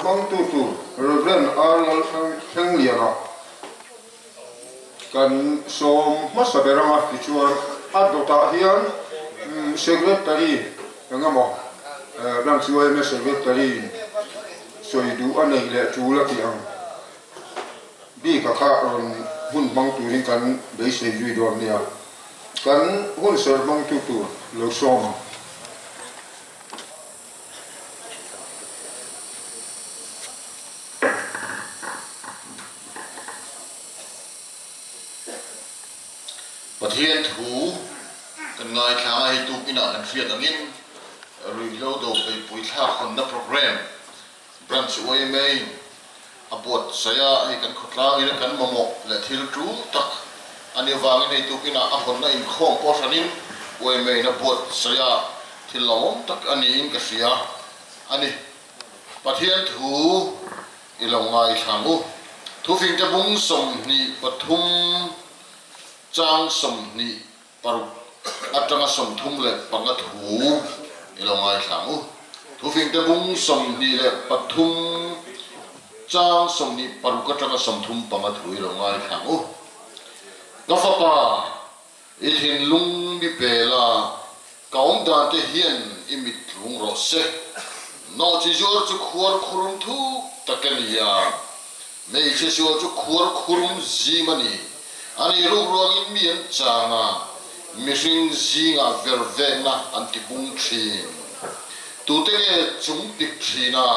bang tu Reverend Arnold Hengliera kan som masaberanga tichuan adota hian secretary ngamo bang suai me secretary soidu anei le chula ti ang bi ka kha hun bang tu ring kan be se ju dor nia kan hun ser bang tu lo som Pathian thu kan ngai thang ai tu pina kan fiat angin rilo do pe pui tha khon na program branch way mai abot saya ai kan khotla ina kan momo le thil tu tak ani wang nei tu pina a khon na in khom po sanin way mai na bot saya thil lom tak ani in ka sia ani pathian thu ilong ngai thangu thu fing te bung som ni pathum Trang som ni paru atanga som thum le panga thu ilongai thangu thu fing te bung som ni le pathum Trang som ni paru katanga som thum panga thu ilongai thangu gafapa ithin lung ni pela kaum dan te hian imit lung ro se no chi jor chu khuar khurum thu takania mei chi jor chu khuar khurum zimani ani ruang in mian changa mishing zinga vervena anti bung thin tu te chung pik thina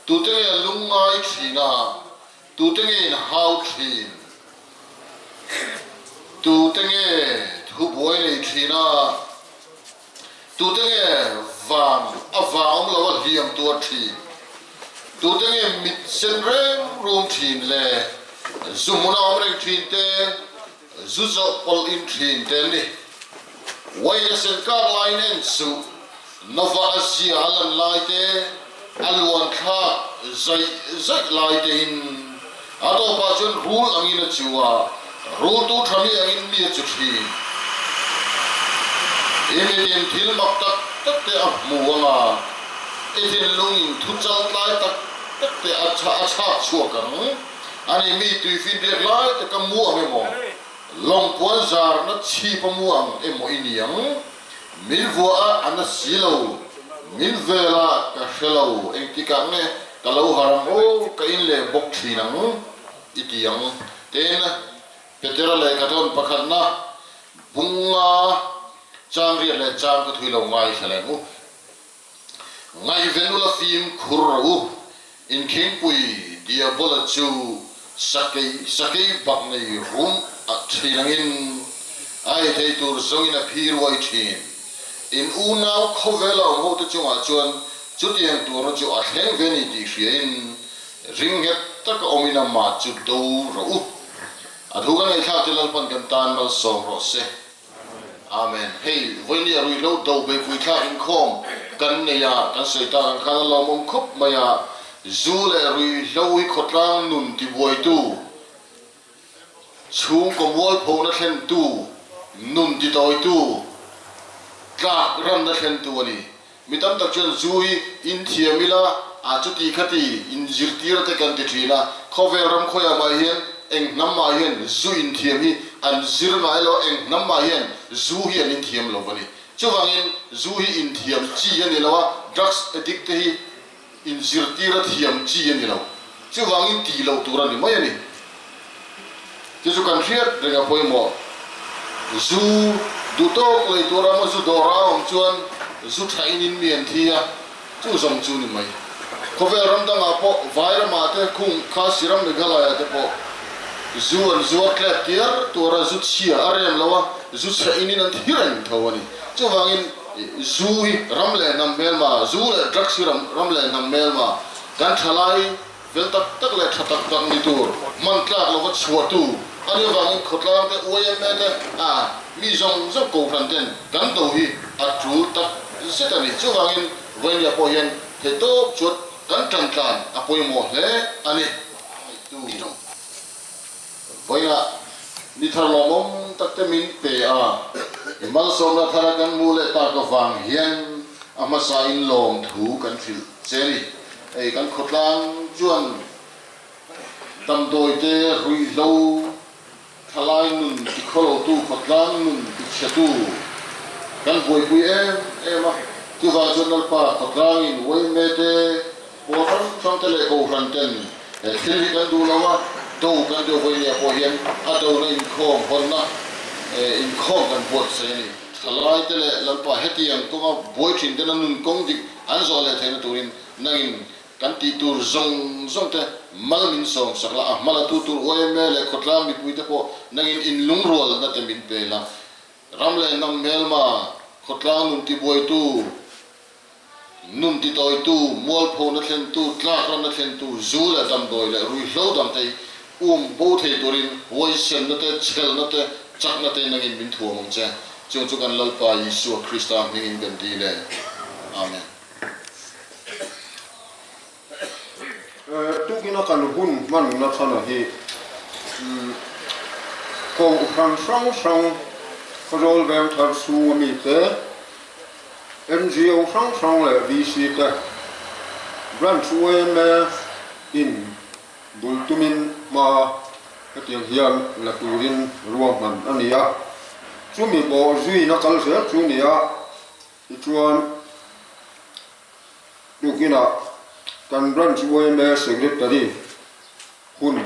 tu te lungai thina tu te in hau thin tu te thu boy nei thina tu te van avang lo hiam tu thi tu te mit sen reng rum thin le Zumuna omreng tinte zuzo pol in tinte ni waya sen ka line en su nova asia alan laite alwan kha zai laite in ado pa chun rule angina chuwa rule tu thami angin mi chu thi in thil mak tak te a muanga etin lungin thu chal lai tak te acha chuakang ani mi tu fin dek lai te ka mu ame mo long puan zar na chi pa mu ang emo iniang min vua ana silo min vela ka hello eng ti ka ne ka lo haram o ka in le bok thinang itiang ten petera le ka ton pakhat na bunga chang ri le chang ka thui lo ngai khale mu ngai venula fim khurru in king pui dia bola chu sakai bak nei rum a thinangin ai thei tur zongin a phir wai thin in unau khovela ho te chunga chuan chutiang tur chu a thleng veni ti hriain ringhet tak omina ma chu do ro a thugan ai thla telal pan kan tan mal som ro se amen hey voinia rui lo do be pui thla in khom kan ne ya kan seita kan khala lo mom khop maya Zule rui loi khotlang nun ti boy tu chung ko wol pho na thlen tu nun ti toy tu tlak ram na thlen tu ani mitam tak chen zui in thiamila a chuti khati in zirtir te kan ti thina khove ram khoya ma hian eng nam ma hian zu in thiam hi an zir mai lo eng nam ma hian zu hi an in thiam lo bani chuwangin zu hi in thiam chi ani lawa drugs addict hi in zirtira thiam chi ani lo chuwangin ti lo turan ni mai ani chu kan thiat renga poimo zu du to klei tura ma zu dora om chuan zu thain in mian thia chu zong chu ni mai khove ram da nga po vaira ma te khung kha siram ne gala ya te po zu an zu klet tiar tura zu chia arem lawa zu thain in an thiran thawani chuwangin zu hi ramle nam melma zu le drugs ramle nam melma kan thalai vel tak le thatak tak ni tur man tlak lo wat chhuatu ani wangin khotlang te oyem te a mi zong zo ko phan ten kan to hi a chu tak setani chuwangin voinia po hian he to chut kan tang tlan a poimo hle ani tu voina ni tharlomom takte min pe a imal somna thara kan mule ta ka wang hian ama sa in lom thu kan fil cheli ai kan khotlang chuan tam doi te rui lo thalai nun ti kholo tu khotlang nun ti chatu kan boi pui em a tu va journal pa khotlang in woi me te bo thang te le ko ran ten thil hi kan du lawa do kan do voi ne po hian a do na in khom hon na in khom kan bot se ni thalai te le lampa heti ang ko ma boi thin te na nun kong dik an zo le thein turin nangin kan ti tur zong te mal min song sakla a mala tu tur oi me le khotlang mi pui te po nangin in lung rol na te min pe la ramle nam mel ma khotlang nun ti boi tu nun ti toi tu mol pho na thlen tu tlak ram na thlen tu zu la dam doi le rui hlo dam te bo the turin woi sen na te chel na te chak na te nangin min thu mong che chu chu kan lalpa Yesu Krista mingin kan ti le amen tu kina kan hun man na thana hi ko sang ko rol bem thar su mi te NGO sang le VC te brand su me in bultumin ma hetiang hian la turin ruam man ania chumi bo zui na kal se chu nia chuan tu kina kan branch boy me secretary hun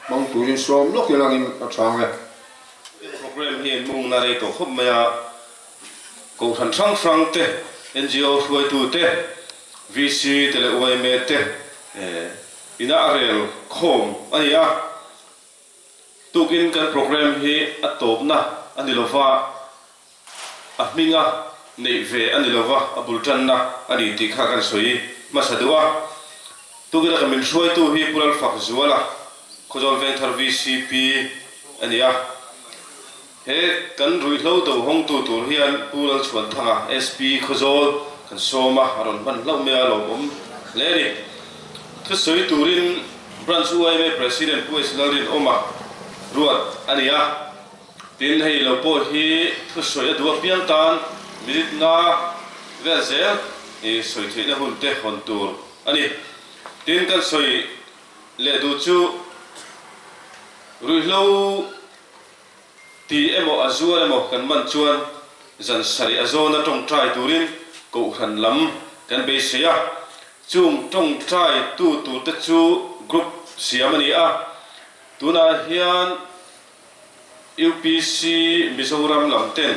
mang turin som no kelangin athange program hi mung na re to khop maya ko than sang te NGO huai tu te VC te le oi me te ina arel khom ania tukin kan program hi atop na anilova ahminga nei ve anilova abultan na ani ti kha kan soi masadua tugira kamin shoi tu hi pural fak zuala khojol ven thar VCP ania he kan rui hlo to hong tu tur hian pural chuan thanga SP khojol kan soma aron ban hlo me alo bom leri thu soi turin branch UIM president puislalin oma ruat ania tin hei lo po hi thu soi adua piang tan minute na vezel e soi thina hun te hon tur ani tin kan soi le du chu rui hlo ti emo azua emo kan man chuan zan sari azona tong trai turin ko han lam kan be sia chung tong trai tu te chu group siamani a tuna hian UPC Mizoram lamten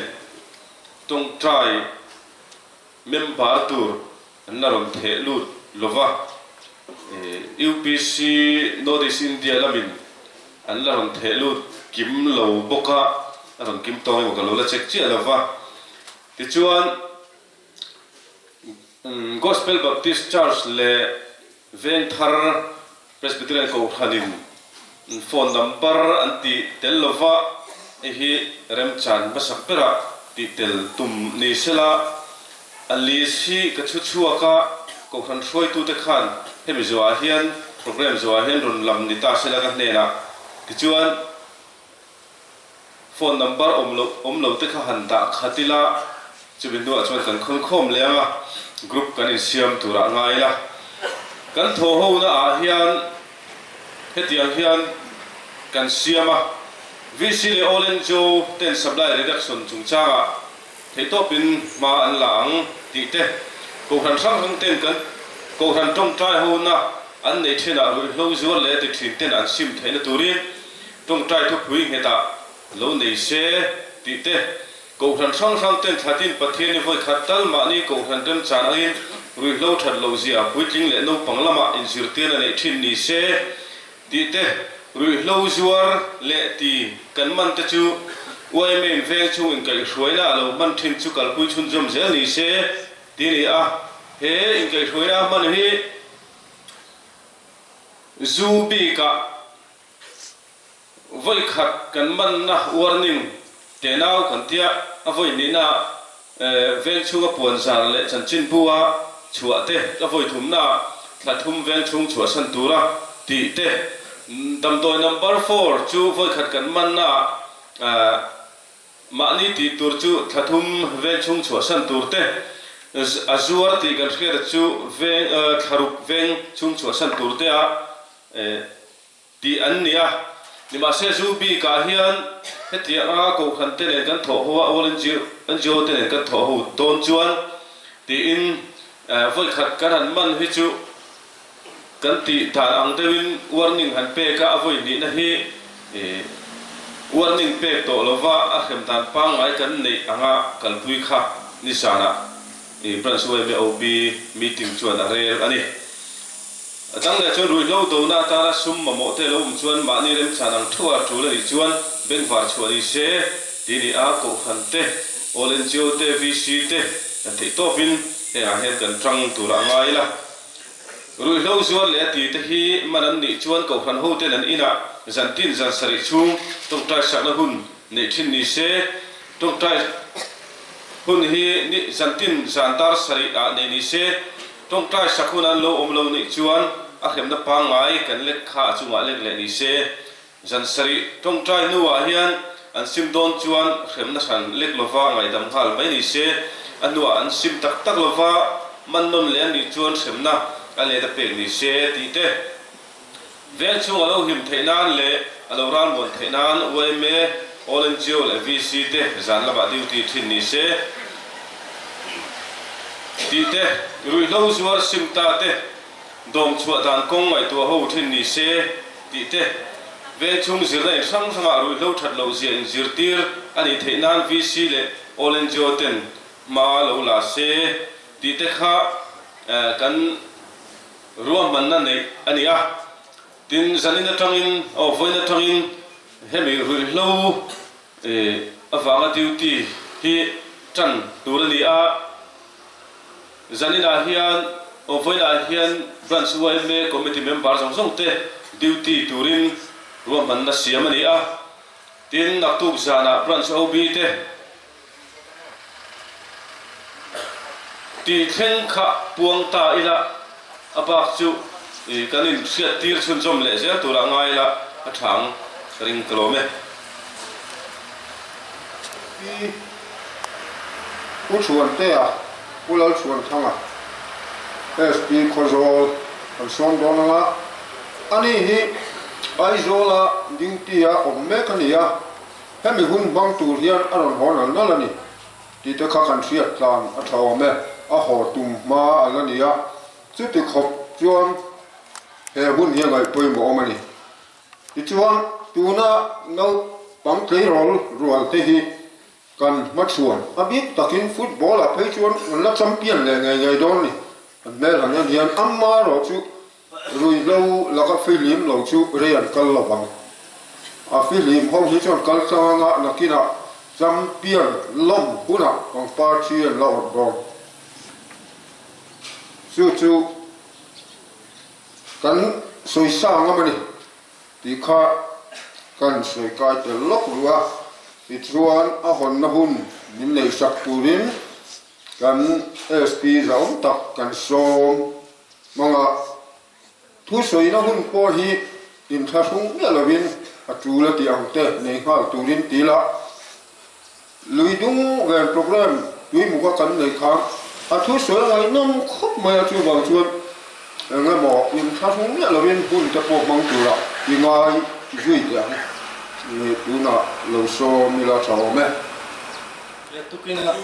tong trai member tur naron the lut lova UPC Northeast India lamin an la ron thelu kim lo boka ron kim tong boka lo la chek chi alova ti chuan Gospel Baptist Church le ven thar Presbyterian ko khanin phone number anti telova hi remchan basak pera ti tel tum ni sela alisi ka chuchuaka ko khan throi tu te khan hemi zo hian program zo hian run lam ni ta sela ka nena ti chuan phone number omlo te kha han da khatila chubin do chuan kan khon khom lenga group kan in siam tura ngai la kan tho ho na a hian hetiang hian kan siama VC le olen jo ten supply reduction chungchanga theitopin ma an lang ti te ko han sang ten kan ko han tong trai ho na an nei thena ru hlo zual le ti thin ten an sim theina turin tong trai thu phui heta lo nei se ti te ko han sang ten thatin pathian ni voi khatal ma ni ko han ten chan angin ru hlo that lo zia puitling le no panglama in sirtian nei thin ni se ti te ru hlo zuar le ti kan man te chu wai men ve chu in kai hruaina lo man thin chu kal pui chun jom zel ni se ti ni a he in kai hruaina man hi zubi ka voi khat kan man na warning te naw kan tia a voi ni na vel chu ga puan zar le chan chin buwa chua te a voi thum na thla thum vel chung chua san tura ti te dam doi number 4 chu voi khat kan man na ma ni ti tur chu thla thum vel chung chua san tur te azuar ti kan khia chu veng tharuk veng chung chu san tur te a ti an nia ni ma se zu bi ka hian heti anga ko khan te nen kan tho hoa volunteer an jo te nen kan tho ho ton chuan ti in voi khat kan han man hi chu kan ti thar ang dewin warning han pe ka avoi ni na hi warning pe to lova a khem tan pa ngai kan nei anga kalpui kha ni sana Brunswick OB meeting chuan a rel ani atang le chuan rui lo do na ta la sum ma mo te lo chuan ma ni rem chanang thua thu le chuan ben var chuan i se ti ni a ko khan te olen chiu te vc te kan te to pin he a hen kan trang tu ra ngai la rui lo chuan le ti te hi manan ni chuan ko khan ho te nan ina zan tin zan sari chung tong tai sa na hun nei thin ni se tong tai hun hi ni zantin zantar sari a nei ni se tong tai sakhun an lo om lo ni chuan a khem na pa ngai kan lek kha chunga lek le ni se zan sari tong tai nuwa hian an sim don chuan khem na san lek lova ngai dam hal mai ni se anwa an sim tak tak lova man non le ni chuan khem na a le da pe ni se ti te vel chung alo him theinan le alo ran bon theinan me olen jiol vc te zan laba duty thin ni se ti te rui lo zuar sim ta te dom chua dan kong ngai tu ho thin ni se ti te ve chung zir nei sang sanga rui lo that lo zian zir tir ani theinan vc le olen jiol ten ma lo la se ti te kha kan ruam man na nei ani a tin zanina tangin o voina tangin hemi rui lo avanga duty hi chan turani a zanina hian o voina hian Brunswick me committee member jong te duty turin ruam man na siam ani a tin naktuk zana Brunswick OB te ti thleng kha puang ta ila abak chu kanin siat tir chun chom le se tura ngai la a thang ring klome u chuan te a u lo chuan thanga SP khozol an som donanga ani hi ai zola ding tia om me kania hemi hun bang tur hian aron honal nalani ti te kha kan siat tlan a thawme a ho tum ma alania chu ti khop chuan he hun hi ngai poi mo omani ti chuan tuna ngal pang tlei rol rual te hi kan machuan abik takin football a phei chuan la champion le ngai don ni an mel han hian amma ro chu rui lo laka filim lo chu rean kal lawang a filim ho hi chuan kal changa nakina champion lom huna pang party lo don chu kan soi sa ngamani ti kha kan soi kai te lok ruwa ti chuan a hon na hun nim nei sak turin kan SP zaum tak kan som manga thu soi na hun po hi in tha sung ya lovin a chula ti ang te nei hal turin tila lui dung ven program tui mu ka kan nei kha a thu soi ngai nom khop mai a chu bang chuan nga mo in tha sung ya lovin hun ta po mang tu la ti ngai zui ya ni tu na lo so mi la chao me le tukina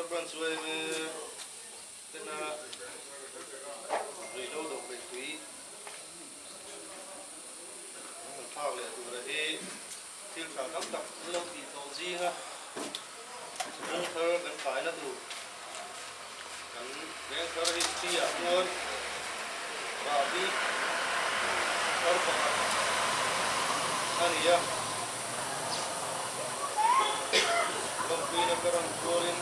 Brunswick tên là rủi đâu được về quý mình thao lệ tụ là thế thiên khả nắm tập lâu thì tổ gì ha không thơ cần phải là tụ cần bé thơ đi chi ạ luôn và đi thơ phật anh ý à không khi nó có đồng cô lên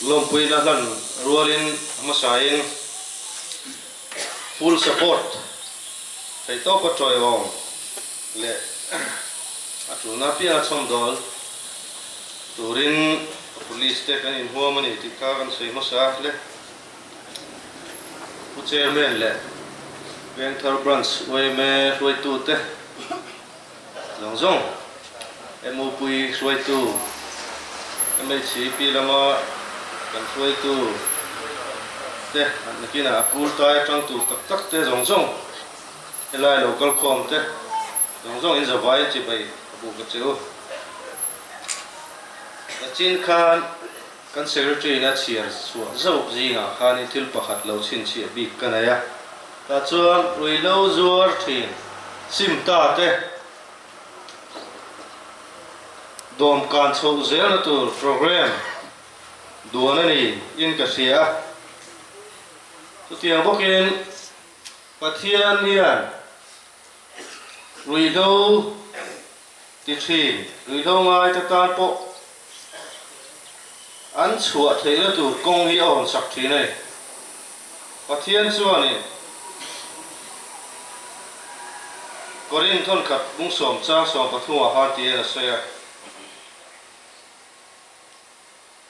lom pui na lan rualin masain full support thầy to có trôi vòng lệ chủ na pia chom dol turin police te kan in huam ani ti ka kan sei masa le pu chairman le Veng Thar branch we me roi tu te long zong emu pui roi tu em chỉ pi lama kan roi tu te nakina akul tai tang tu tak tak te zong zong elai local com te zong zong in zawai chi bai bu ka cheu na chin khan kan secretary na chiar suwa zo zinga khani thil pakhat lo chin chi bi kanaya ta chuan rui lo zuar thin sim ta te dom kan chho zel na tur program duan ani in ka sia tu tiang bokin pathian hian rui lo ti thin rui lo ngai ta tan po an chua thei na tur kong hi on sak thi nei pathian chuan ni korin thon khat bung som cha som pathua ha ti na soya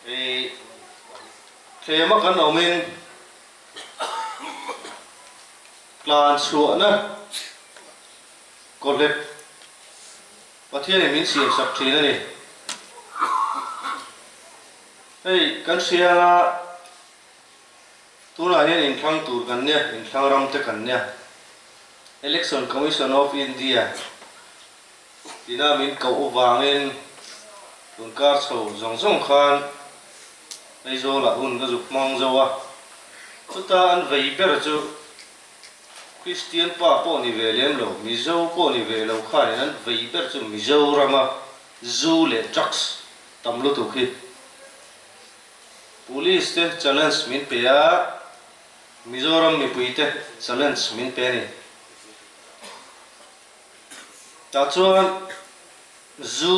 e thema kan omin plan chua na kolep pathian ni min sim sak thi na ni hey kan sia tu na hian in thang tur kan nia in thang ram te kan nia Election Commission of India tina min kau wangin tun kar chho zong zong khan ei zo la hun ga zup mong zo a chuta an vei ber chu Christian pa po ni velem lo mizo po ni ve lo khan an vei ber chu mizo rama zu le trucks tamlu tu khi police te challenge min pe a mizoram mi puite challenge min pe ni ta chuan zu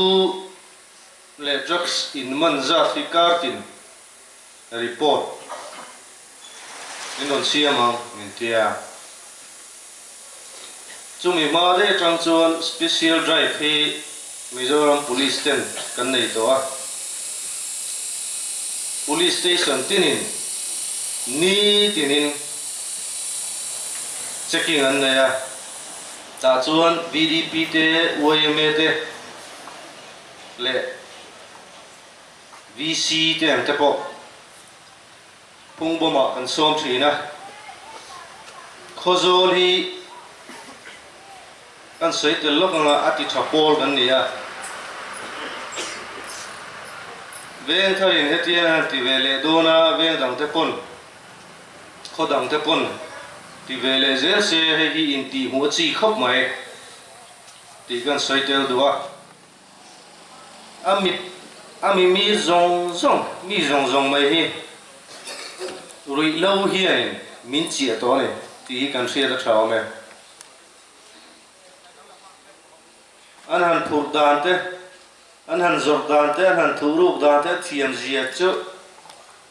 le drugs in manza fi kartin report in on siamang min tia chumi ma de tang chuan special drive hi Mizoram police ten kan nei to a police station tinin ni tinin checking an nei a ta chuan VDP te OMA te le VC te ang te po pung boma kan som thina khozol hi kan soi tel lok nga ati thapol kan nia veng tharin hetian ti vele dona veng dang te pon khodang te pon ti vele zel se hi in ti hu chi khop mai ti kan soi tel duwa ami mi zong zong mai hi rui lo hi min chi to ne ti kan sia da thau me an han phur dan te an han zor dan te an han thuruk dan te thiam zia chu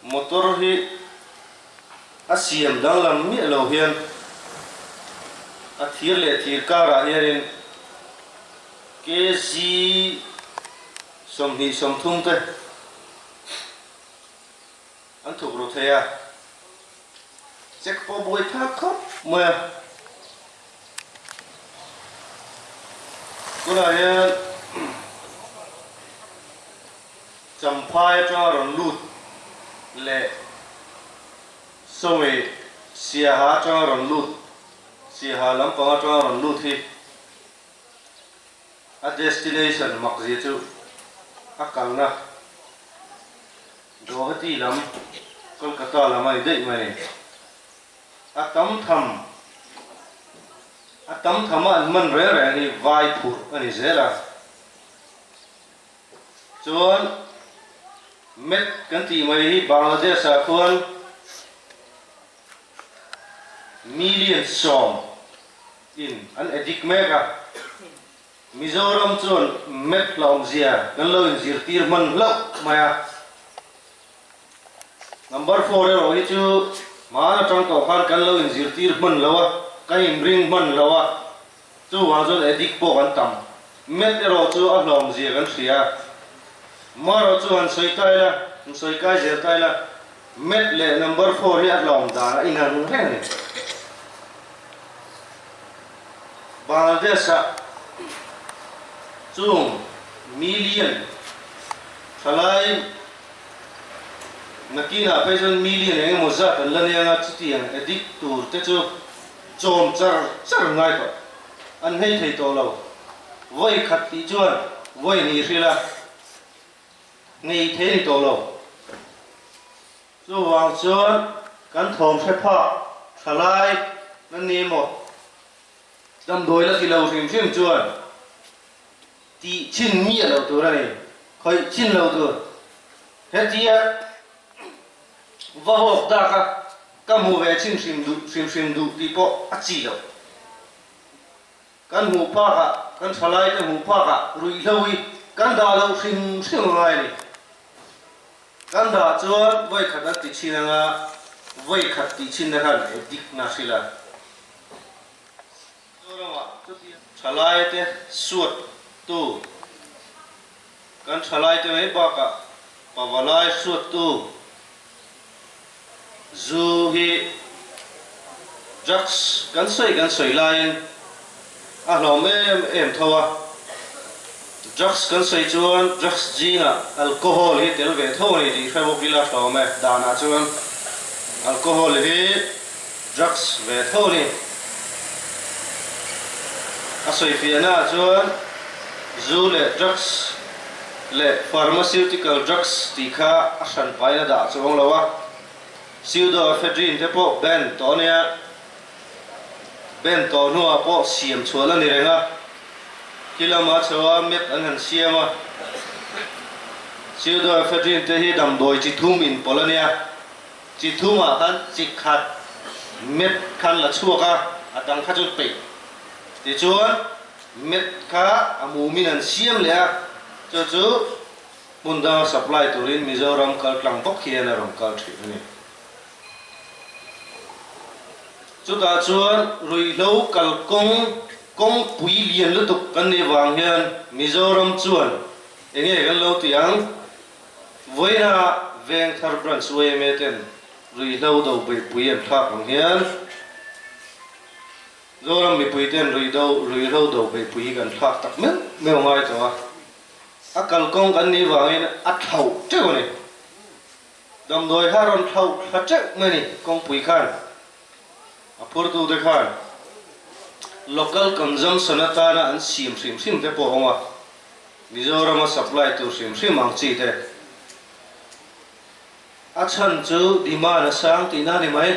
motor hi asiam dang lam mi lo hian a thir le thir kara hian KG som hi som thung te an thuk ro thea check po boi tha khop ma kuna hian champhai cha ron lut le sowe sia ha cha ron lut sia ha lam pa cha ron lut hi a destination makzi chu akal na Guwahati lam Kolkata lam ai dei mai atam tham an man re ni vai phur ani zela chuan met kan ti mai hi Bangladesh a khon million som in an edik mega Mizoram chuan met laum zia kan lo in zir tir man lo maya number 4 rồi hi chu mà trong tổ khan kan lo in zir tir man lawa kai in ring man lawa chu wa zo edik po kan tam met ro chu a hlom zia kan sia ma ro chu an soi kai zer tai la met le number 4 hi a hlom da in han reng ni Bangladesh chung million thalai nakina pejon million eng moza kan lania chutiang edik tur te chu chom char ngai ko an hei thei to lo voi khat ti chuan voi ni rila ngei the ni to lo chu wang chuan kan thom the pha thalai nan ni mo dam doi la ki lo rim chuan ti chin mi lo tur ani khoi chin lo tur he tia va hok da ka mu ve chin sim du ti po a chi lo kan mu pa ka kan thalai ka mu pa ka rui hloi kan da lo sim ngai ni kan da chuan voi khat ti chin anga voi khat ti chin na han dik na sila thalai te suat tu kan thalai te mai ba ka pawalai suat tu zu hi drugs kan soi lain a hlom em thowa drugs kan soi chuan drugs jina alcohol hi tel ve tho ni ti fa bok ila hlom e dana chuan alcohol hi drugs ve tho ni a soi fiana chuan zu le drugs le pharmaceutical drugs ti kha a san paina da chuang lawa pseudoephedrine te po ben to nia ben to nuwa po siam chuala ni renga kilama chawa met an han siama pseudoephedrine te hi dam doi chi thum in polania chi thuma kan chi khat met khan la chuaka atang kha chu pe ti chuan met kha amu min an siam le chu munda supply turin Mizoram kal tlang bok hian rom kal thi ni chu ta chuan rui lo kal kong pui lian lu tuk kan ni wang hian Mizoram chuan enge kan lo tiang voina veng thar branch we meten rui lo do be pui an thak ang hian Zoram mi pui ten rui lo do be pui kan thak tak me ngai to a kal kong kan ni wangin a thau cheu ni dam doi haron thau ha cheu me ni kong pui khan a purtu de khan local consumption ata na an sim te po honga Mizoram supply to sim ang chi te a chan chu demand sang ti na ni mai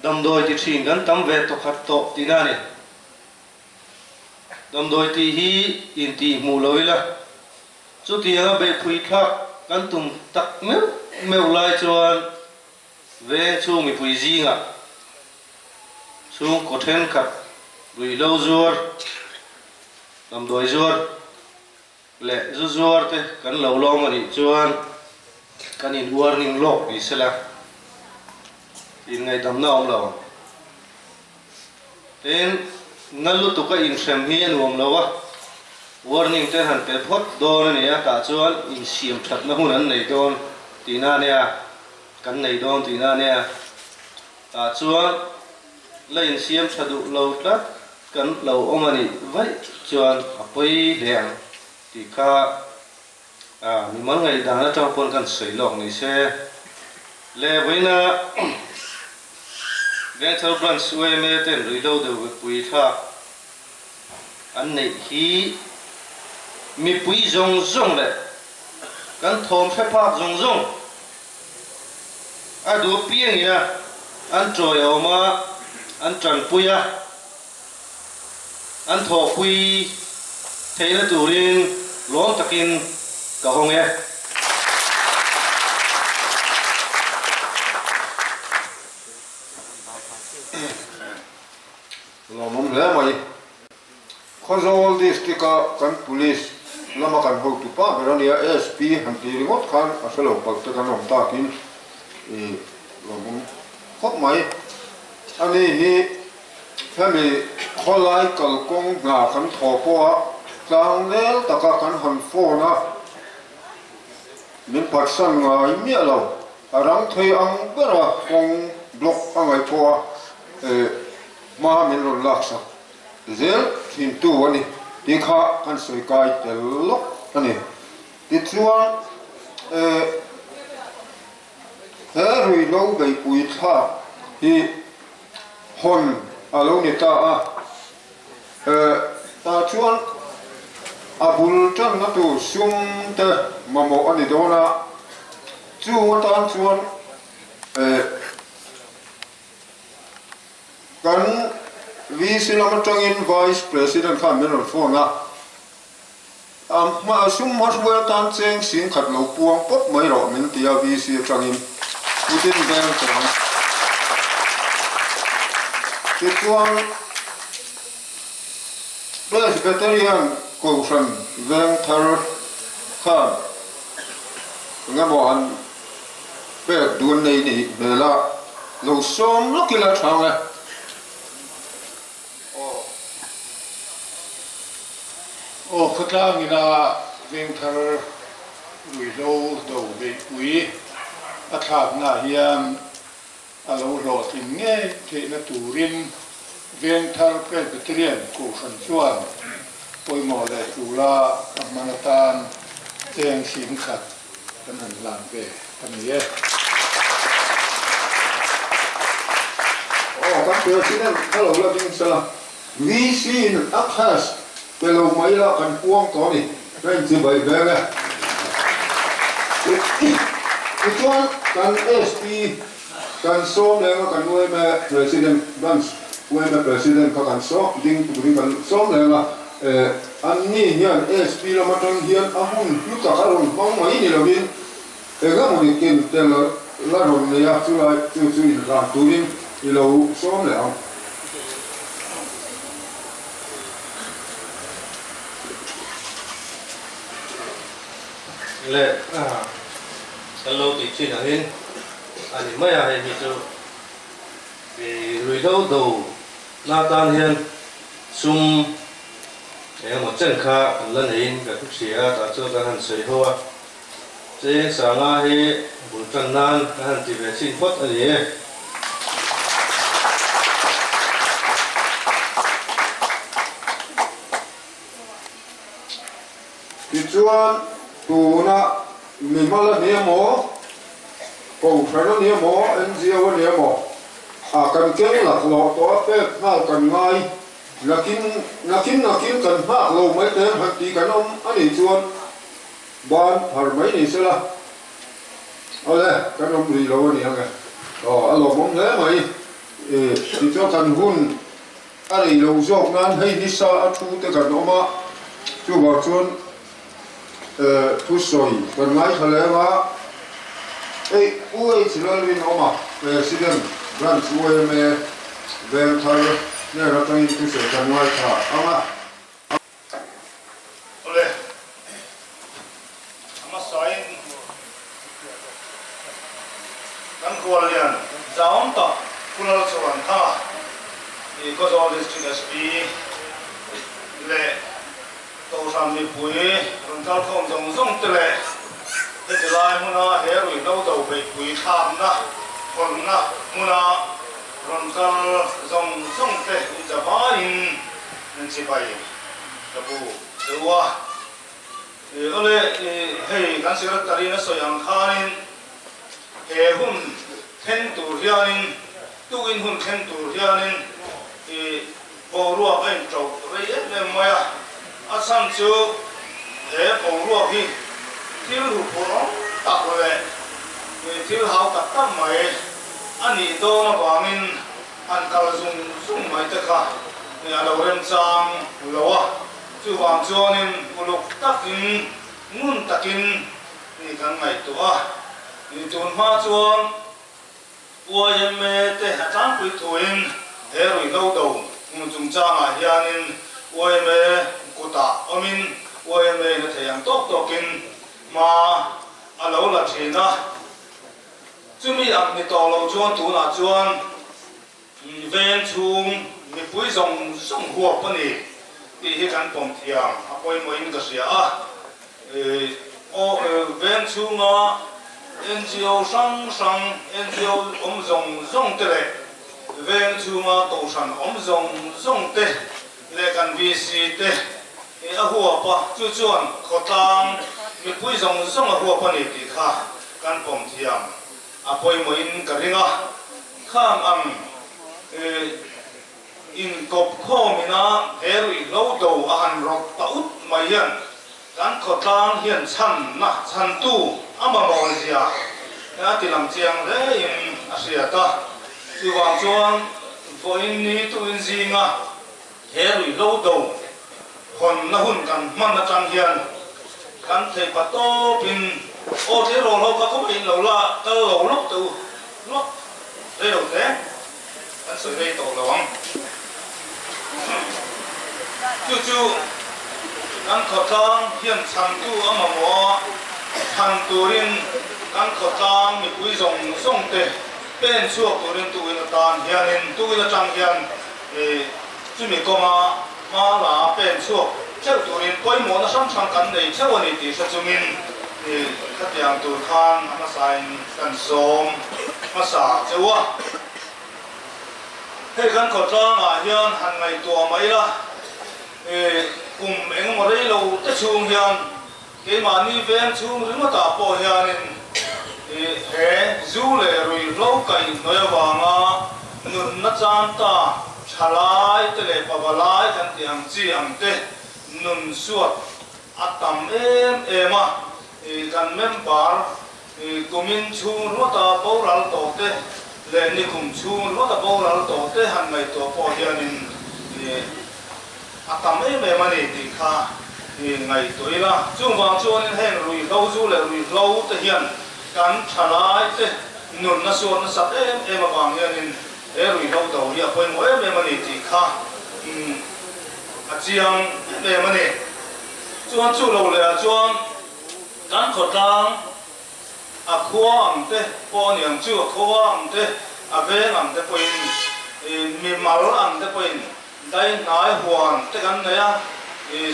dam doi ti thin kan tam ve to khat to ti na ni dam doi ti hi in ti mu loila chu ti a be phui thak kan tum tak meu lai chuan ve chu mi phui zinga chu ko then khat rui lo zuar dam doi zuar le zuar te kan lo lom ani chuan kan in warning lok bi sela in ngai dam na om lo ten nalu tu ka in sem hi an wom lawa warning te han pe phot don ne ya ta chuan in siam that na hun an nei don tina ne a kan nei don tina ne a ta chuan la in siam thadu lo tlat kan lo omani vai chuan apoi leng ti kha mi mal ngai da na tang pon kan sei lok ni se le voina Veng thar branch we me ten rui lo de pui tha an nei hi mi pui zong le kan thom phe phak zong a du piang ina an troi oma an tran puya an tho pui theila turin lom takin ka hong e Ngomong le mai Khozol district kan police lama kan ho tu pa berania SP han ti ringot khan asalo pak te kan om ta kin lomung khop mai ani hi family kholai kalkong nga kan thopo tlang lel taka kan han phone a min patsan ngai mi alo arang thei ang bera kong blok angai po ma min ron laksa zel thin tu ani ti kha kan soi kai tel lok ani ti chuan rui lo bei pui tha hi hon alo ni ta a ta chuan abul tan na tu sum te mamo ani dona chuan tan chuan kan VC lama tangin vice president khan men phone a ma sum mas wer tan cheng sin khat lo puang pot mai ro min tia VC tangin putin bang tang ti chuan presbyterian Koshan vang thar khan ngamo an pe duan nei ni bela lo som lo kila thang khát lang ina veng thar rui lo do be pui a thap na hiam a lo ro tin nge the na turin veng thar presbyterian ko san chuan poi mo le chula manatan teng sin khat kan han lan be kan ye kan president hello la ding sala VC in akhas pelo mai la kan puang to ni kan ji bai be ga chuan kan SP kan som le kan nuai me president dance nuai me president ka kan so ding tu kan som le la an ni hian SP la matang hian a hun lu ta karon bang mai ni lovin ga mo ni ken tel la ron le ya chu la chu in ra turin i lo som le le hello ti chin angin ani maya he mi chu rui lo do na tan hian sum một chân kha lần hình cả thức xía ta cho ta hành sấy hoa chế sáng nga he buổi trần nan ta hành chỉ về xin phật ở gì ti chuan tu na mi mala ni mo ko pharo ni mo NGO ni mo kan kel la lo to pe na kan ngai nakin kan ha lo mai te han ti kan om ani chuan ban thar mai ni sela ole kan om ri lo ni anga alo mong le mai ti cho kan hun ari lo jok nan hei ni sa athu te kan oma chu ba chuan thu soi kan ngai thale ma ui chilolwin oma president branch ue me vel thar ne ra tang tu se kan ngai tha ama ole ama sain kan kualian zaon ta kulal chuan tha ko zo district SP le to sam ni pui ron tal khom jong jong te le te lai muna he rui lo do be pui tham na kon na muna ron tal jong jong te ja ba in nen chi bai da bu dewa ole hei kan sira tari na soyang khanin he hun khen tur hianin tu in hun khen tur hianin bo ruwa ben trâu rei le moya asam chu he bo ruwa hi thil hu pho tak le thil hau tak tam mai ani do na wamin an kal zung mai ta kha alo rem chang lowa chu wang chuanin uluk takin ngun takin ni kan ngai to a ni tun ma chuan uayem me te hatang pui thuin heroi lo do ngun chung changa hianin uayem me kuta omin ôi em đây là thầy ăn tốt tốt kinh mà à lâu là thế na chú mi ăn mi to lâu chuan tu na chuan ven chung mi bui rong rong hua pa ni ti hi kan pom thiam a poi mo in ka sia a ven chung a NGO sang sang NGO rong rong te le ven chung a to san rong rong te le kan VC te a hua pa chu chuan khotang mi pui rong rong a hua pa ni ti kha kan pom thiam a poi mo in ka ringa kham ang in cop kho mina heri lo do a han rok ta ut mai hian kan khotang hian chan tu ama mo zia na ti lam chiang le in asia ta chu wang chuan vo in ni tu in zinga heri lo do hon na hun kan man na chang hian kan thei pa to pin o thế rồi lo ka ko in lo la ka lo lok tu lok thế rồi thế anh sửa đây tổ là không chú anh khó khăn hiện sản tu ở mà mua hàng tu rin anh khó khăn mình quý dòng sông tê bên suốt tu rin tu in tan hiện in tu in trang hiện chú mình có mà là bên suốt chắc tu rin coi mua nó sắm sang cắn này chắcวันนี้thì sẽ chú mình các nhà tu khan mà sai cần sớm mà xả chứ wa thế kan khó khăn à hiền hàng ngày tua mấy la cùng em mà đây lâu tới chuông hiền cái mà ni ven chuông rồi mà ta bỏ hiền thế du lệ rồi lâu cái nói vàng à nun nát chan ta chalai te lệ bà lai kan tiang chi ang te nun suat atam em à kan member kumin chuông rồi ta bỏ ra tổ te lên đi cùng chuông lúc ta bao là tổ tế hàng ngày tổ bỏ hiền nên tầm ấy về mà này thì kha ngày tuổi là chuông vàng chuông nên hẹn rồi lâu du lại rồi lâu tế hiền cắn trả lại tế nôn nó xuân nó sạch em mà vàng hiền nên rồi lâu đầu hiền quên mỗi về mà này thì kha chiang về mà này chuông chu lâu là chuông cắn khẩu trang khoang te po niang chu khoang te ave am te poin mi mal am te poin dai nai huan te kan ne ya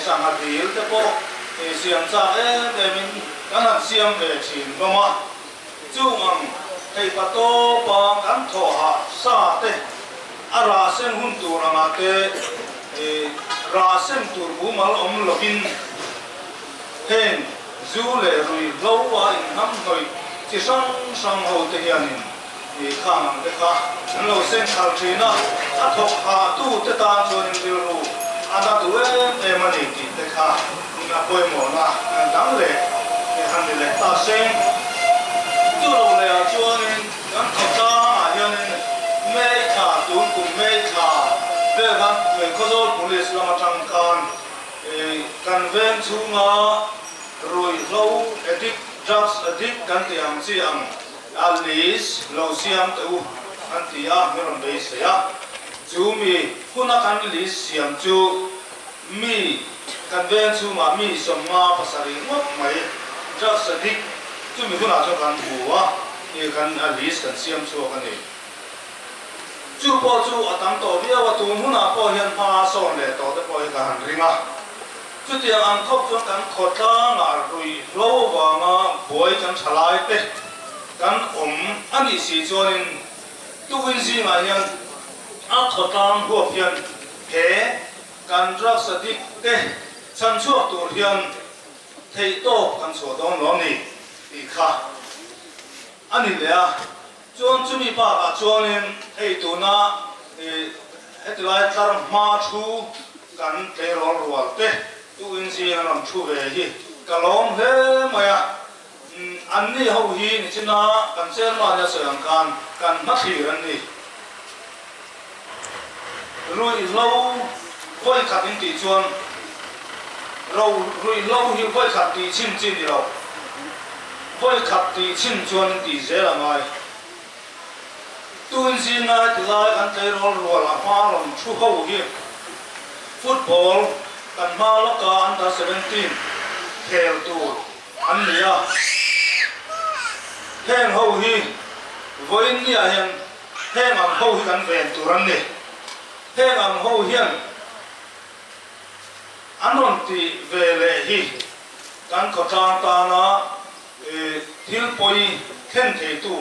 sang ha dil te po siam cha de min kan han siam ve chin ba ma chu ang thei pa to pa kan tho ha sa te ara sen hun tu ra ma te ra sen tu bu mal om lobin hen du le rui lâu wa in ham hoi chỉ sang hậu te hian in khang te kha an lo sen khal thina a thok ha tu te ta chon in bil ru ana tu em ani ti te kha na poi mo na dang le han le ta sen tu lo le a chon in an thok ta a hian in me kha tu kum me kha ve ga ko zol police lama tang kan ven chunga rồi lâu addict drugs addict kan tiang chi ang alis lo siam tu an ti a meron be se ya chu mi huna kan li siam chu mi kan ven chu ma mi som ma pasari ngop mai drugs addict chu mi huna cho kan buwa kan alis kan siam chu kan ni chu po chu atam to bia wa tu huna po hian pa son le to te po ka han ringa chú tiang ăn khóc cho căn khót ta ngả rồi lâu và ngả bồi căn trả lại tê căn anh đi xí cho nên tu vinh gì mà nhân ác khót ta hùa phiền thế căn rắc sát đi tê chân chuộc tu hiền thấy to căn số đông nó nè đi khá anh đi lẽ cho chú mi ba cho nên thấy tu na hết lại tar ma chu căn tê rồi rồi tê tu in si na lam chu ve hi ka lom he maya an ni ho hi ni china kan sel ma ya sang kan ma thi ran ni rui lâu voi khát in ti chuan rui lâu hi voi khát ti chin chin ni lo voi khát ti chin chuan ti ze la mai tu in si na ti la kan te rol ro la pa lom chu ho hi football kan malaka under 17 khel tu an nia heng ho hi voin nia hen heng ang ho hi kan ven turan ni heng ang ho hian anon ti vele hi kan khotang ta na thil poi khen thei tu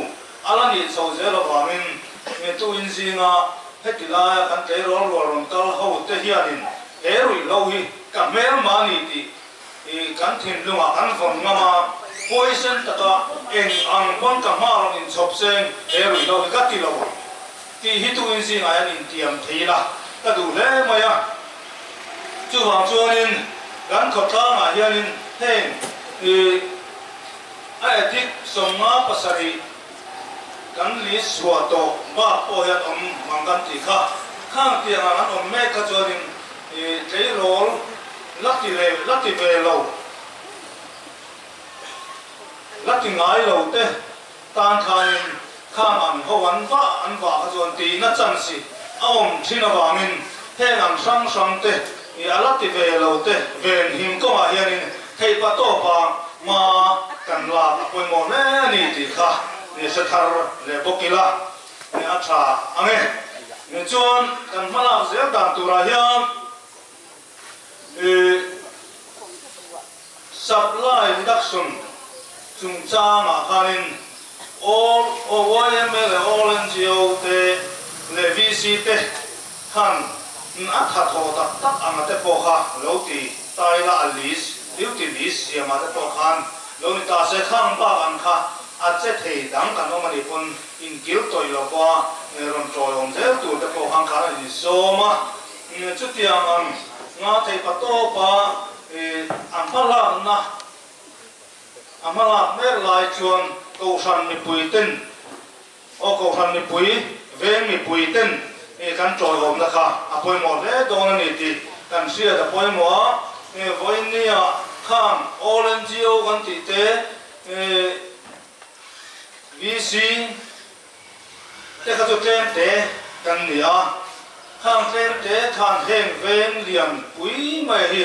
alani so zelo wamin me tu in zinga hetila kan te rol ron kal ho te hianin erui lo hi ka mer mani ti kan thin lunga kan von ngama poison taka eng ang kon ka marong in chop seng erui lo hi ka ti lo ti hi tu in zinga yan in tiam theila ka du le maya chu wang chuanin kan khotang a hianin heng ai dik somma pasari kan li suato ba po ya om mangan ti kha khang ti an om me ka chuanin tei rol lati ve lo lati ngai lo te tan khain khang an ho an va ka chuan ti na chan si aom thina wamin heng an sang te alati ve lo te ven him ko ma hianin thei pa to pa ma kan la apoi mo ne ni ti kha ni se thar le bokila ni acha ange ni chuan kan mala zel dan tura hiam supply reduction chung chang a khanin all OYML all NGO te le VC te khan a tha tho tak anga te po kha lo ti tai la alis duty list yama te po khan lo ni ta se khang ba kan kha a che thei dang kan no mani pon in gil toi lo kwa ron troi om zel tu te po khang kha ni so ma chu tiang ang nga thei pa to pa ampala na amala mer lai chuan ko san mi pui ten o ko san mi pui ve mi pui ten kan troi om na kha apoi mo le don ni ti kan sia da poi mo voin nia kham NGO kan ti te VC te ka to tem te kan nia kham tem te than heng ven lian pui mai hi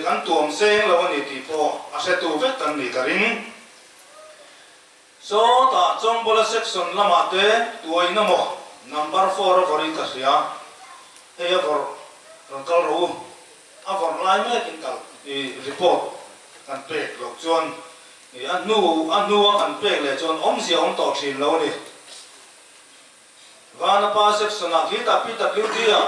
kan tuam seng lo ni ti po a se tu vet kan ni karing so ta chong bola section lama te tuai na mo number 4 vori ka sia e vor kal ru a vor lai me kin kal report kan pe lo chuan anu kan pe le chuan om sia om to thin lo ni vana pa section a ki ta pi ta ki dia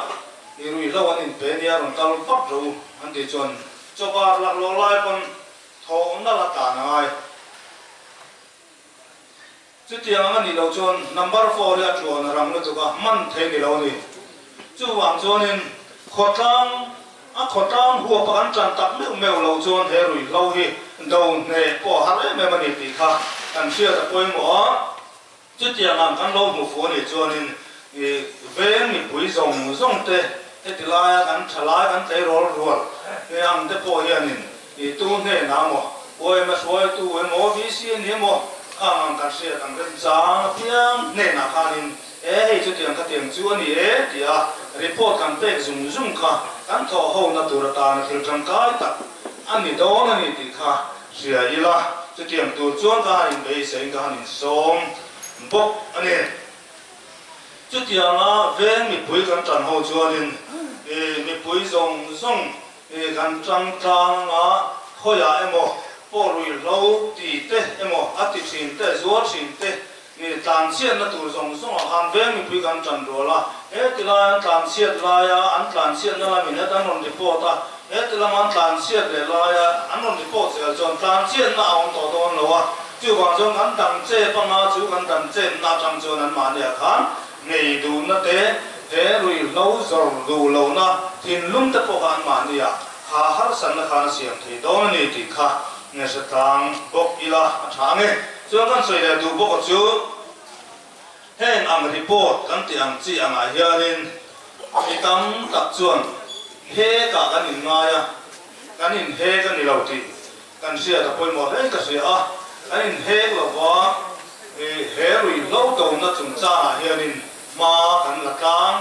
i rui lo an in pe nia ron kal pap ro an ti chuan chobar lak lo lai pon tho na la ta ngai chu tiang ani lo chuan number 4 ya chuan ram lo chuka man the ni lo ni chu wang chuanin khotang huwa pa kan chan tak meu lo chuan he rui lo hi do ne po har me mani ti kha kan sia ta poi mo chu tiang ang kan lo mu fo ni chuanin ven mi pui zong te ti la kan thala kan te rol ang te po hianin tu ne na mo oi ma soi tu mo vi si ni mo ang kan sia kan ren chang piang ne na khanin hei chu tiang ka tiang chu ani tia report kan pe zum kha kan tho ho na tur ta na thil tang kai tak ani do na ni ti kha sia ila chu tiang tu chuan ka in be sei ka in som bok ani chu tiang a ven mi pui kan tan ho chuanin mi pui zong kan tang a khoya emo po rui lo ti te emo ati thin te zuar thin te ni tan sian na tur zong a han ven mi pui kan tan ro la ti la tan siat la ya an tan siat na la mi na tan ron report a ti la man tan siat le la ya an ron report se jon tan siat na on to don lo wa chu wang jong kan dang che pa ma chu kan dang che na chang chu nan ma ne khan nei du na te he rui lo zor du lo na thin lum te po kan ma ni ya ha har san na khan siam thei don ni ti kha nge sa tang bok ila athange chu kan soi le du bok chu heng ang report kan ti ang chi ang a hianin itam tak chuan he ka kan in nga ya kan in he kan ni lo ti kan sia ta poi mo he ka sia a kan in he lo wa he rui lo do na chung cha hianin ma kan la tang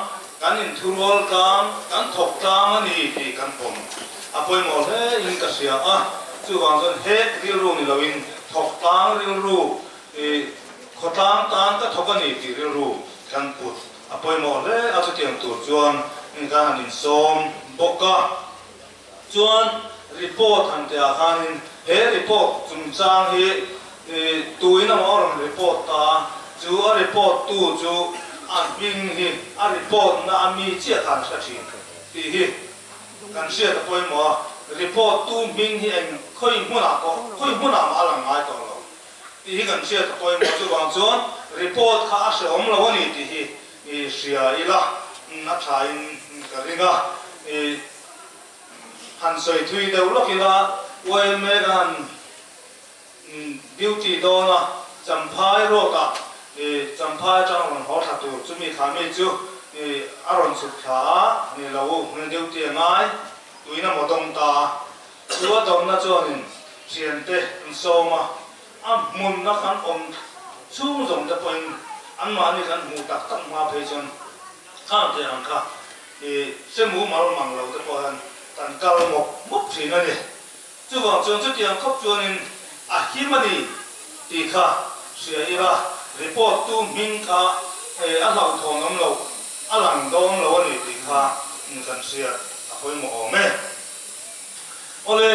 kan in thurol kam kan thok tam ani ti kan pom apoi mo he in ka sia a chu wang zon he ril ru ni loin thok tam ril ru khotam tam ka thok ani ti ril ru kan put apoi mo le a chu tiang tur chuan in ka hanin som boka chuan report han te a hanin he report chung chang hi tuina ma ron report ta chu a report tu chu an bing hi a report na ami chia kan sa thi ti hi kan sia ta poi mo report tu bing hi en khoi huna ma lang ngai to lo ti hi kan sia ta poi mo chu wang chuan report kha se om lo ni ti hi e sia ila na thain ka ringa han soi thui deu lo kila we me gan beauty dona champhai ro ka champhai chang ron ho tha tu chumi khame chu aron su kha ni lo ne beauty ngai tuina modong ta chuwa dong na chuan chian te so ma am mun na kan om chung dong ta point an ma ni kan mu tak tak ma phe chon khang te ang kha se mu ma ro mang lo te po han tan kal mok thi na ni chu wang chuan chu tiang khop chuan in a hi ma ni ti kha sia ira report tu min kha a lau thong am lo a lang dong lo ni ti kha kan sia a hoi mo me ole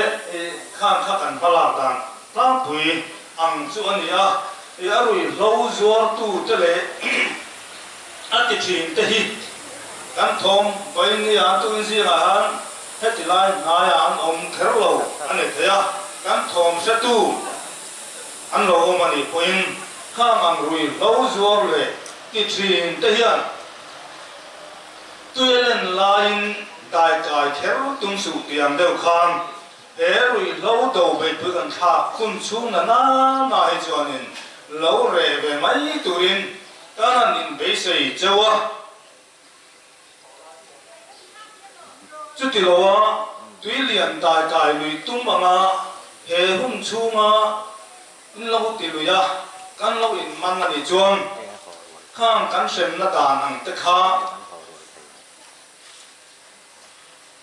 khang kha kan pala tan ta pui ang chu ani a arui lo zuar tu te le a ti thin te hi kan thom bai ni a tu in si la han heti lai na ya an om kher lo ani te ya kan thom se tu an lo mani poin khang ang rui lo zuar le ti thin te hian tuelen lain dai kai kher tung su tiam deu khan rui lo do be pu kan tha kun chung na na hi chuanin lo re ve mai turin kanan in be sei chewa chuti lowa tuilian dai kai lui tum manga he hum chunga in lo ti lu ya kan lo in man ani chuan khang kan sem na dan ang te kha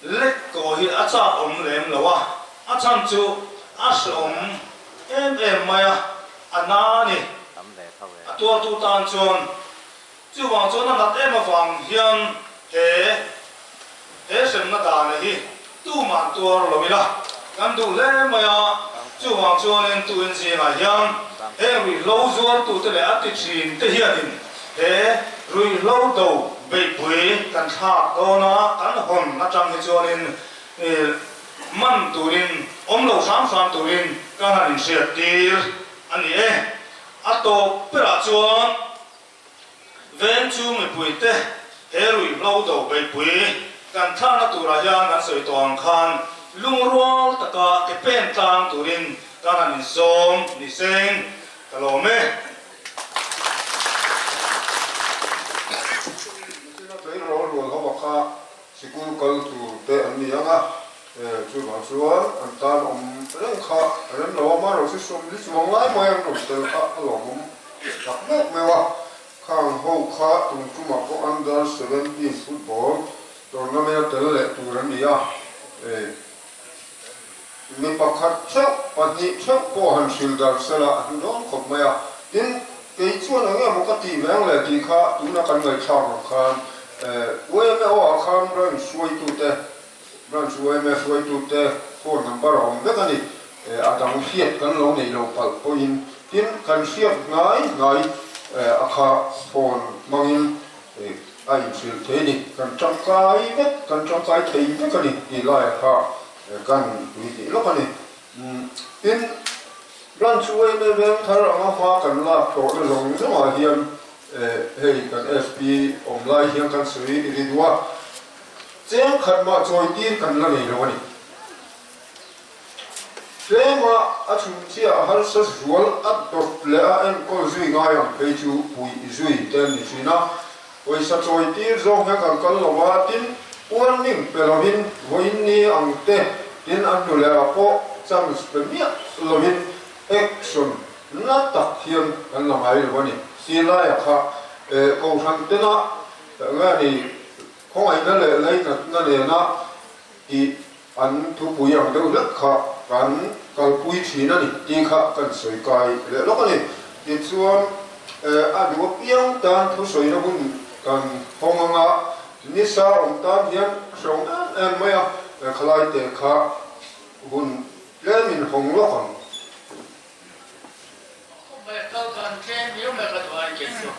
lek ko hi a cha om lem lowa a chan chu a som em maya anani tua tu tan chuan chu wang chuan na em awang hian he sem na dan hi tu man tuar lo mila kan du le maya chu wang chuan en tu in si na hian he ri lo zuar tu te le a ti thin te hian in he rui lo do be pui kan tha do na kan hon na chang hi chuan in man turin om lo sam turin kan han sia tir ani ato pera chuan ven chu me pui te he rui lo do be pui kan tha na tu ra hian kan soi tong khan lung rual taka ke pen tang turin kan han som ni seng kalomeเขาบอกว่าสิกูเกิดตัวเตะอันนี้ยังอ่ะช่วยบางส่วนอันตานอมเรื่องข้าเรื่องเรามาเราสิสมลิสมองไล่มาอย่างตรงเตะข้าหลงผมจับแม่ไม่ว่าข้างห้องข้าตรงจุ่มก็อันเดอร์17ฟุตบอลตรงนั้นไม่เตะเลยตัวนี้อ่ะมีปากคัดเช่าปัจจุบันเช่าก็หันสิลดาร์สละอันนั้นขบไม่อ่ะดินไอ้ช่วงนั้นมันก็ตีแมงเลยตีข้าตัวนั้นกันเลยชาวข้าเว้ยแม่ว่าข้ามรันช่วยตัวเตะรันช่วยแม่ช่วยตัวเตะคนทำบารมเด็กนี่อาจารย์เสียกันลงในโลกปัลปอินทินกันเสียง่ายอาคาฟอนมังอินไอ้สิ่งเทนี่กันจังไก่เม็ดกันจังไก่เทนเด็กนี่อีไล่ค่ะกันวิธีแล้วกันนี่ทินรันช่วยแม่เวงทาร์มาฟ้ากันลากตัวลงสมาเฮียนเฮ้ยกัน FP อมไล่เฮียงกันสุยดีดัวเจ้าขัดมาจอยตีกันละนี่แล้วนี่เจ้ามาอาชุนเชียฮัลสัสวอลอัดดอกเล่เอ็นก็สุยง่ายไปจูปุยสุยเต็มนี่สุยนะวันสัจจอยตีจงให้กันกันละว่าตินวันนิ่งเปล่าหินวันนี้อังเตตินอันดูแลพอจำสเปเนียละหินเอ็กซ์นนัดตักเฮียนกันละไม่แล้วนี่สีไล่ค่ะกูทันเตนะงานนี้ không ai nói lấy nó để nó thì anh thu bùi hàng đâu rất khó anh cái bùi thì nó đi khác cần soi cái để lúc này thì chuan à dù biếng tan thu soi nó cũng cần phong ngã ni sa ông tan hiền sống em mấy à khai để khác cũng lên mình phong lo còn mẹ câu cần khen nếu mẹ có tuổi chuyện rồi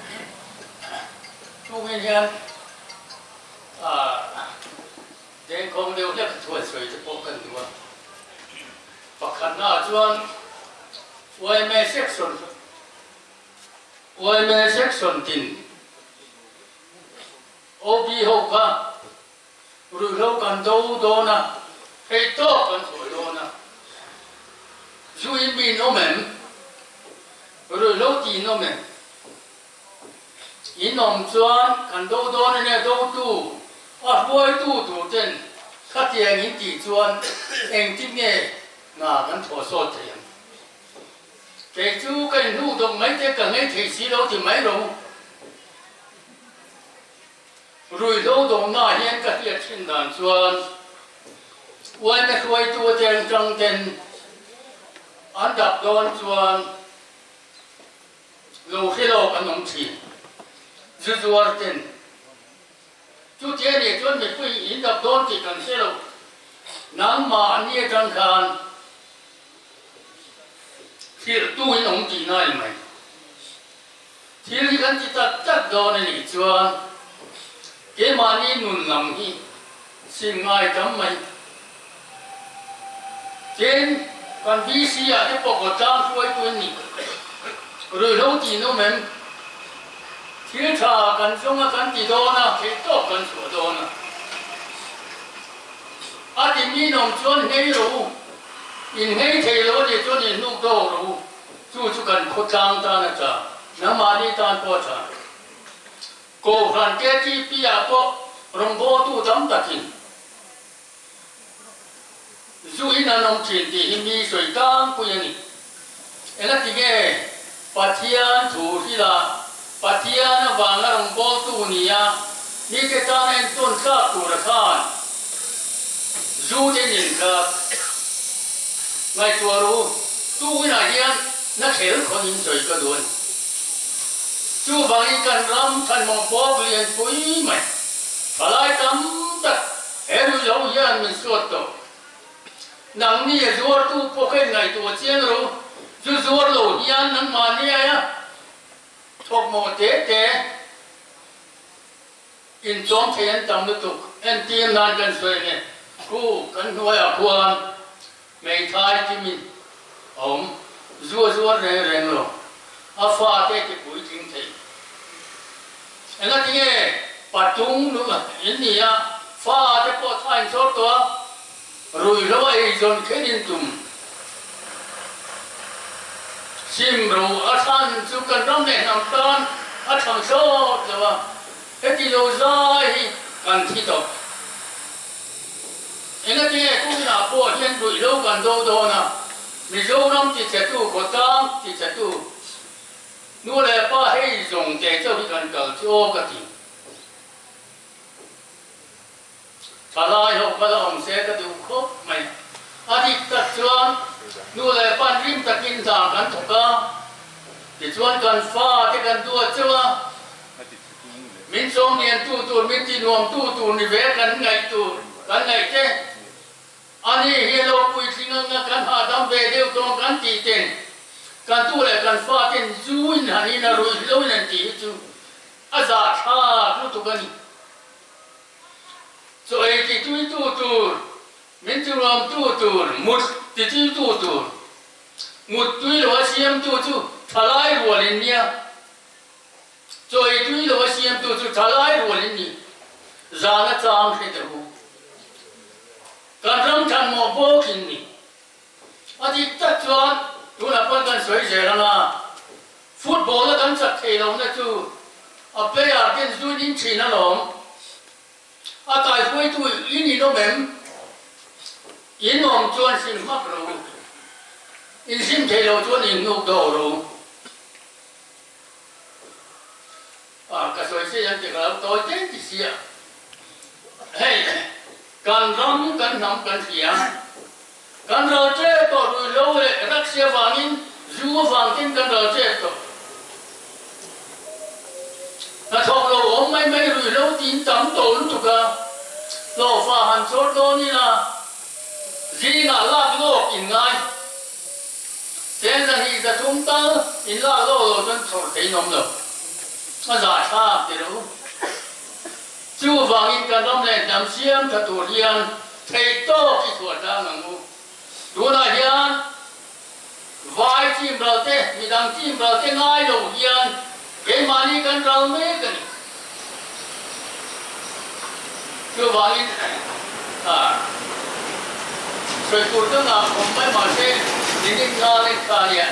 chú nguyên nhân đến không đều là tuổi sợi cho bố cần đua và khả năng chuan vậy mẹ section tin obi hậu cả rồi lâu cần đâu đó na hay to cần tuổi đó na chú in bin nó mềm rồi lâu tin nó mềm in ông chuan cần đâu đó này đâu tu vui tu trên khát tiền in tỷ chuan anh tin nghe ngà cần thua số tiền cái chú cái nụ đồng mấy cái cần ấy thì xí lâu thì mấy lâu rồi lâu đồng ngà hiện cái việc trên đàn chuan quay mấy quay tu tiền trăng tiền anh đập đòn chuan lâu khi lâu anh nông chỉ dư tiền chú tiền này chuan mình quay in đập đòn thì cần xe lâu nắng mà anh như trăng khan thì tu in ông chỉ nói mày thì cái gì ta chắc đó này chuan cái mà ni nôn làm hi xin ngay chấm mày trên còn vi sĩ à cái bộ trang xuôi tu ni rồi lâu chỉ nó mềm thì thà cần xong cần chỉ đó na thì tốt cần sửa đó na thì mi nông chuan hay rồi in hay thế rồi thì cho nên nụ đâu rồi chú cần khó trang ta nữa cha nắm mà đi ta khó cha cô phản cái chi pi à cô rong bố tu tắm ta kinh chú in anh ông chuyện thì mi soi cam cô yên em là gì cái patian thủ thì là patian nó vàng nó rong bố tu nia ni cái ta nên tôn sát tu ra khan chú thế nhìn cả ngày tuổi rồi tu cái này điên nó khéo con nhìn rồi cái đuôi chú bằng cái cần lắm thành một bó liền quý mày phải lại tắm tất hết rồi lâu yên mình suốt rồi nắng ni rồi tu po cái ngày tuổi chiến rồi chú rồi lâu yên nắng mà ni á thuộc một té in trong thế anh tắm được anh tiên nan cần xuôi này cô cần nuôi à quan mày thay thì mình ông rùa rèn rồi pha cái bụi chính thế anh nói nghe bắt tung nữa anh nhỉ pha cái bộ thay số đó rồi rồi dồn cái điện tùng sim rồi san chú cần đóng đèn làm tan thằng số rồi cái gì lâu dài cần thi tập anh nói nghe cũng là bộ hiện rồi lâu cần đâu đó na mình dâu năm thì sẽ tu có tam thì sẽ tu nu là ba hay dùng để cho đi cần cầu cho cái gì thà lại học cái ông sẽ cái điều khóc mày đi tập chuan nu là ban rim tập kinh thang cần thục ca thì chuan cần pha thì cần tua chưa mình sống niên tu mình tin hoàng tu ni về cần ngày thế anh ấy hello quý sinh nga kan ha dam về đều trong kan chỉ tiền kan tu lại kan pha tiền duin anh ấy là rồi lâu nên chỉ chú azar ha tu cái này rồi thì tu mình tu làm tu một thì tu một tuy là xem tu thay lại rồi lên nha rồi tuy là xem tu thay lại rồi lên nhỉ ra nó trang thế đâu cần rong chân một bố kinh nhỉ thì tất chuan tu là phân cần soi dễ là football là cần chặt thể lòng là chú player cái chú nín chỉ nó lòng tại quay tu in nó mềm in lòng chuan xin mắc rồi in xin thể lòng chuan in ngục đầu rồi cái soi sẽ nhận được là tôi chết thì xia hey kan ram kan nam kan hiam kan ro che to ru lo le rak se wangin zu wangin kan ro che to na thok lo om mai mai ru lo tin tam to lu tu ka lo fa han chor do ni la ji na la lo in ngai sen ra hi da tum ta in la lo chân thor te nom lo ma za sa te lo chú vàng in cả năm này nằm xiêm thật tổ hiền thầy to khi tuổi ta ngang ngu đua này hiền vai chim bờ thế mi đang chim bờ thế ngay đầu hiền cái mà đi cần rau mấy cái này chú vàng in rồi tuổi ta ngang không phải mà thế đi đi ra lên cả nhà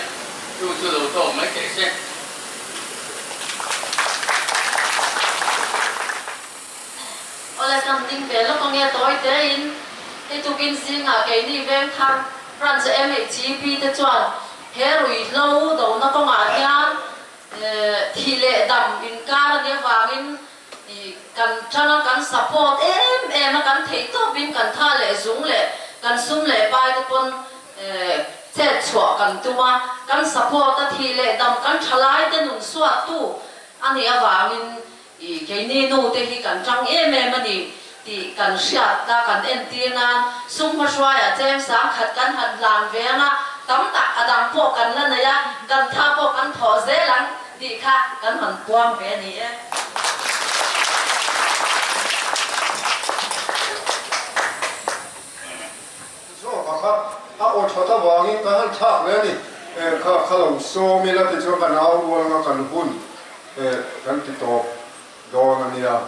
chú đầu to mấy cái xe Oleh kamting belo kong ya toy tein itu kin singa ke ni veng thang ran se MHP te chuan he rui lo do na kong a hian thile dam in kar ne wangin kan chana kan support em kan thei to bin kan tha le zung le kan sum le bai te pon che chwa kan tuma kan support ta thile dam kan thalai te nun suat tu ani awangin cái này nô thế thì cần trăng em mà thì cần sạch ta cần en tiền an sung hoa xoay à xem sáng khát cần hạt làm về na tắm tạc à đằng po cần lên này ya cần tha po cần thọ dễ lắm thì khác cần hẳn quang về này số các ôn cho ta vàng in cái thác này đi các lòng số mi là thì cho cái nào luôn cần hun cần tiếp tục đó là gì à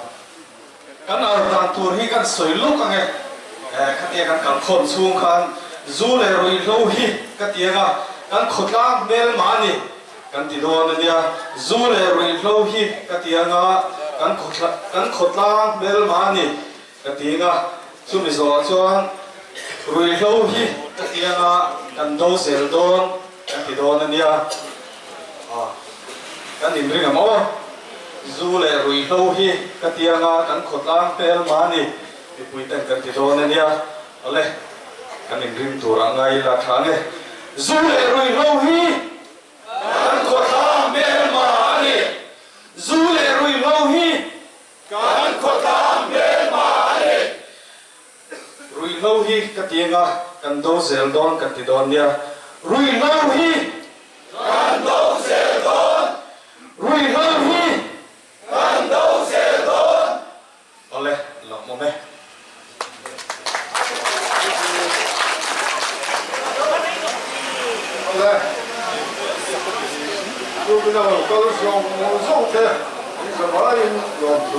kan ar dan tur hi kan soi lu ka nge khatia kan kan khon chung khan zu le roi lo hi katia ga kan khotlang mel mani kan ti do na dia zu le roi lo hi katia ga kan khotlang mel mani katia ga chu mi zo chuan roi lo hi katia ga kan do sel don kan ti do na dia kan in ring amo zu le rui lo hi katia nga kan khotlang pel mani ti pui tan kan ti do na nia ale kan in rim tura ngai la thane zu le rui lo hi kan khotlang pel mani zu le rui lo hi kan khotlang pel mani rui lo hi katia nga kan do zel don kan ti don nia rui lo hi kan do zel don rui lo hi kan đâu sẽ đón ole lòng mồm đây ole tôi bây giờ có số một số thế nhưng mà in lòng